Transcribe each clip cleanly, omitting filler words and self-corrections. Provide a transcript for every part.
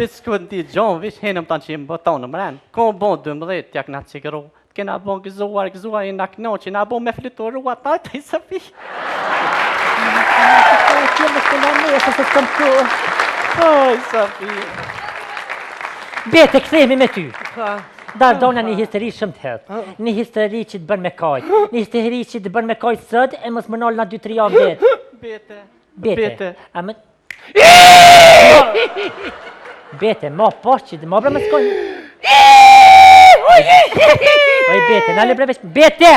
Biskut ti John, vish henëm tanë që më botonë më rënë. Ko bon 12 jak na cigaro. Kena bon gëzuar i na knoqi, na bon me fluturua ta i Safi. Oj, Safi. Bete, kthehemi me ty. Dar dona një histeri shumë të hetë. Një histeri që të bën me kajt. Një histeri që të bën me kajt sot e mos më nolë na 2-3 javë vetë. Bete. A më... Bete, mo poshtë që të më obra më skojnë. Oj, Bete, në le brevesh... Bete!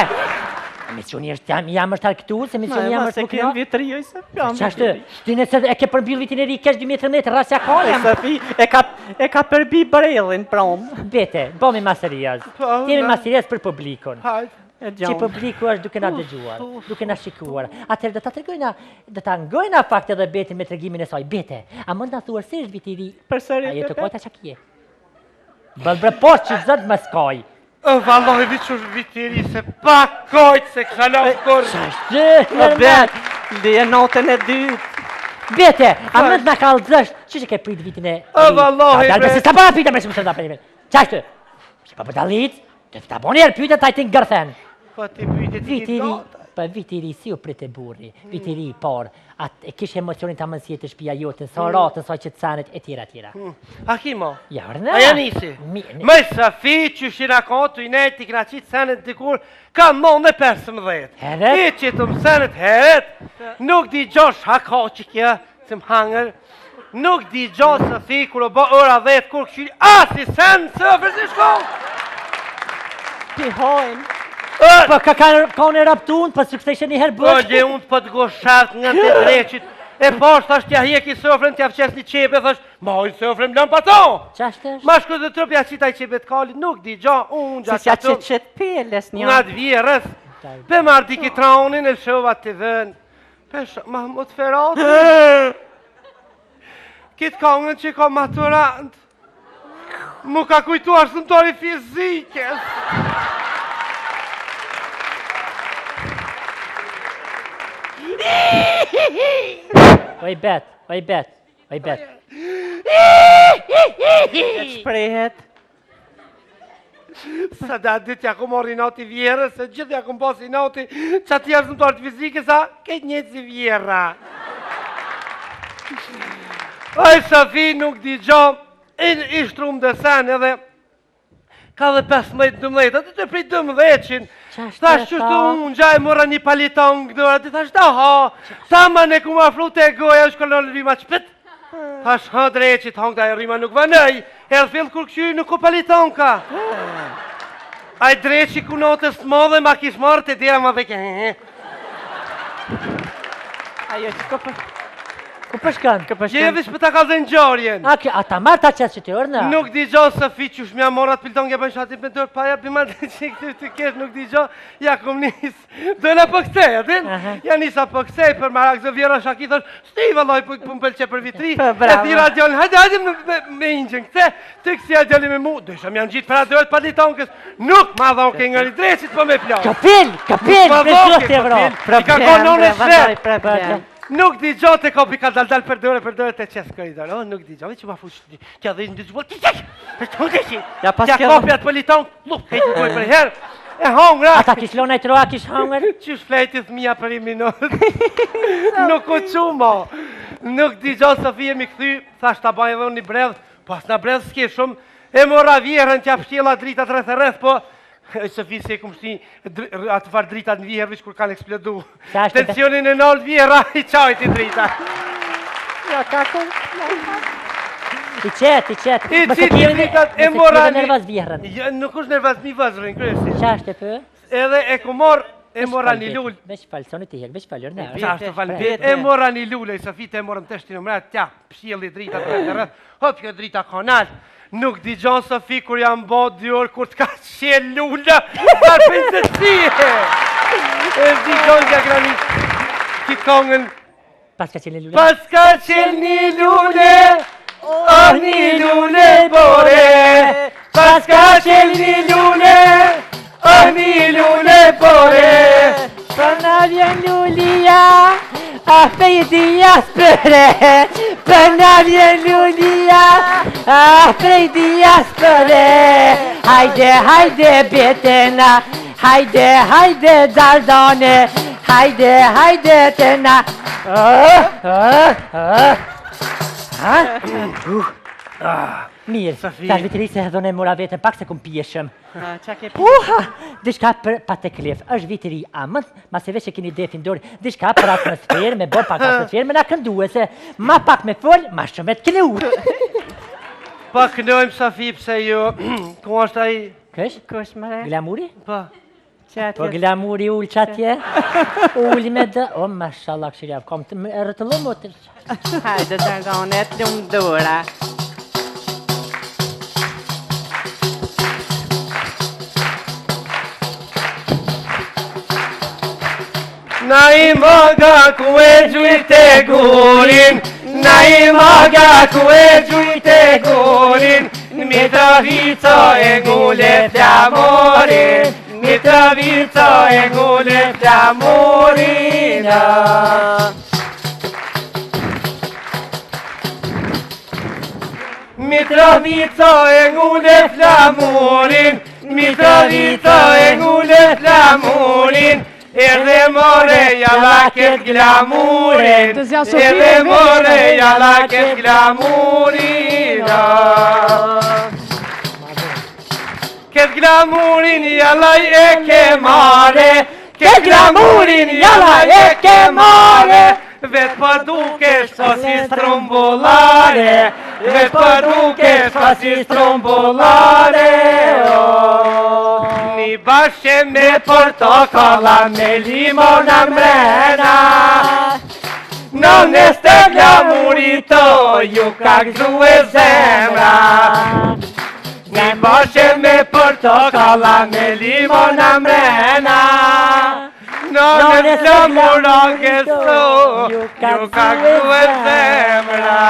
Misioni është jam është këtu, se misioni jam është nuk në vitri, oj Safi. Qashtë, ty nëse e ke përmbyll vitin e ri, kesh 2013, rasja ka jam. Safi, e ka përbi brellin prom. Bete, bëmi maseriaz. Jemi maseriaz për publikun. Që publiku është duke na dëgjuar, duke na shikuar. Atëherë do ta ngojna fakt edhe Betin me tregimin e saj. Bete, a mund na thuar se është viti i ri? Përsëri. Ajo të kota çakje. Bëllbre poshtë që zot më skaj. Vallohi vit që është viti i ri se pa kojtë se kalon kur. Bet, dhe e notën e dytë. Bete, a mund na kallëzosh çu që ke prit vitin e ri? Vallohi. Dalë se sa para pita më shumë se ta prit. Çashtë. Si pa dalit, të ta boni er pyetja ta tin gërthen. Po ti pyetje ti. Viti i ri, pa viti i ri si u prit e burri. Viti i ri por, atë e kish emocionin ta mësiet të shtëpia jote, sa ratën, sa qetësanet e tjera. Hakimo. Ja, orna. A janisi. Më Safi që shira kontu i neti këna qitë senet dikur ka mënë 15. Heret? I që të më senet heret, nuk di gjosh haka që kja, se më hangër, nuk di gjosh Safi kur o bë ora 10 kur këshyri, si senë së fërsi shkollë. Ti hojnë. Po ka në raptun, po së kësë një herë Po gje unë të po të go shartë nga të dreqit, e poshtë thasht tja hjeki sofrën, tja fqes një qepe, thasht, ma i sofrën lëm pa to! Qashtë është? Ma shku dhe trupja qita i qepet kallit, nuk di gja, unë gja Si që qëtë peles një. nga të vjerës, pe mardi ki traunin e lëshova të vën, pe Mahmut Ferat, kitë kongën që ka maturant, mu ka kujtuar sëmëtori fizikës. Oj bet. E shprehet. Sa da ditë ja ku mori noti vjerës, se gjithë ja ku posi noti, që ati është nëmëtorët fizike, sa këtë njëtë si vjera. Oj, Safi nuk di gjo, i shtrum dhe sen edhe, ka dhe 15-12, aty të prit 12-qin, thash qështu unë gjaj mora një paliton këdora, ti thash ta sa ma ne ku ma fru të goja, është kolonë rima qpit, thash ha dreqit, hongë da e rima nuk vanëj, edhe fill kur këshy nuk ku paliton ka. Aj dreqi ku notës të modhe ma kish marrë të dira ma veke, Ajo që ko për... Ku përshkan? Gjevish për ta ka dhe në gjarjen. A ta marrë ta qëtë që të orna? Nuk di gjo Safi që shmja morat pilton nga bënë shatit me dërë paja, për ma dhe që këtë të kesh nuk di gjo, ja kom nis, dojna për kësej, atin? Ja nisa për kësej, për marak zë vjera shakit, është, sti vëlloj për më pëlqe për vitri, e thira djallin, hajde me ingjën këte, të kësia djallin me mu, dësha më janë gjitë për atë dërët pa ditonkës, nuk ma dhoke nga një dreqit për me plonë. Kapil, Nuk di gjo të kopi ka dal për dore të qesë koridor, nuk di gjo, që ma fush, tja dhe një dëgjubol, tja kopi atë pëlliton, hejtë më për herë, e hongra. Ata kish lona i troa, kish hongër? Qysh flejtit mija për i minutë, nuk u qumo, nuk di gjo Safi jemi këthy, thash ta bajnë dhe unë një bredh, pas në bredh s'ke shumë, e mora vjerën tja pështjela dritat rreth, po, Safi se ku mështi atë farë dritat në vjerë, vish kur kanë eksplodu. Tensionin e nëllë vjera, i qajt i dritat. Ja, ka kun... I qetë. I qitë dritat e mora një... nervaz vjerën. Nuk është nervaz mi vëzërin, kërësi. Qashtë e për? Edhe e ku morë, e mora një lullë. Veç falë, sonit i hek, veç falë, orë. Qashtë falë, e mora një lullë, i Safi të e morën të shtinë mërë, tja, pëshjeli dritat në rrët, hop kjo drita kanal. Nuk di gjon Safi kur jam bo 2 orë kur t'ka qenë lullë, sa pëndësie! E di gjon nga granit, kitë kongën... Pas ka qenë lullë? Pas ka qenë një lullë, një lullë bore! Pas ka qenë një lullë, një lullë bore! Përna vjen lullia, a fejdia spëre, përna vjen lullia, prej diaspore. Hajde, hajde betena, hajde, hajde dardane, hajde, hajde tena. Mirë, tash vitëri se dhone mora vetën pak se kum pjeshëm. Dishka për pateklef, është vitëri amën, ma se vesh e kini defin dorë, dishka për atmosferë, me bo pak atmosferë, me na kënduë se ma pak me folë, ma shumë e të kënu. Pa kënojmë Safi pse ju, ku është aji? Kësh? Kush mëre? Glamuri? Pa. Po glamuri ullë qatje? Ulli me dë... O, mashallah, këshirja, kom të më rëtëllu më të... Hajde dardane, të lumë dora. Na I maga ku e gjujte gurin, na I maga ku e gjujte gurin, Mitrovica e ngullet flamorin, Mitrovica e ngullet flamorin. Mitrovica e ngullet flamorin, Mitrovica e ngullet flamorin, Edhe more jalla ket glamurin, edhe more jalla ket glamurin. Ket glamurin jalla e ke mare, ket glamurin jalla e ke mare. Vet pa dukesh pa si strombolare, vet pa dukesh pa si strombolare. Ni bashkë me portokalla, me limona mrena, në neste glamurit të ju ka gëzue zemra. Ni bashkë me portokalla, me limona mrena, në neste glamurit të ju ka gëzue zemra.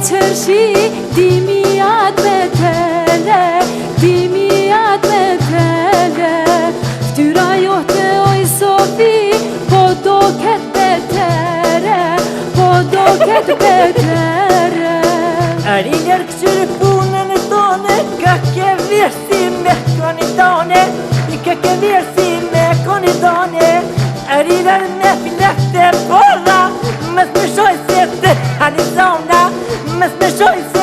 Qërshi, dimijat me tele, dimijat me tele. Ftyra jote oj Sofi, po do ket betere, po do ket betere. Ariler këqyrë punën e tone, ka ke virësi me konitone, i ka ke virësi me konitone. Ariler me filefte porra, mes me shoj se te Arizona, mes me shoj se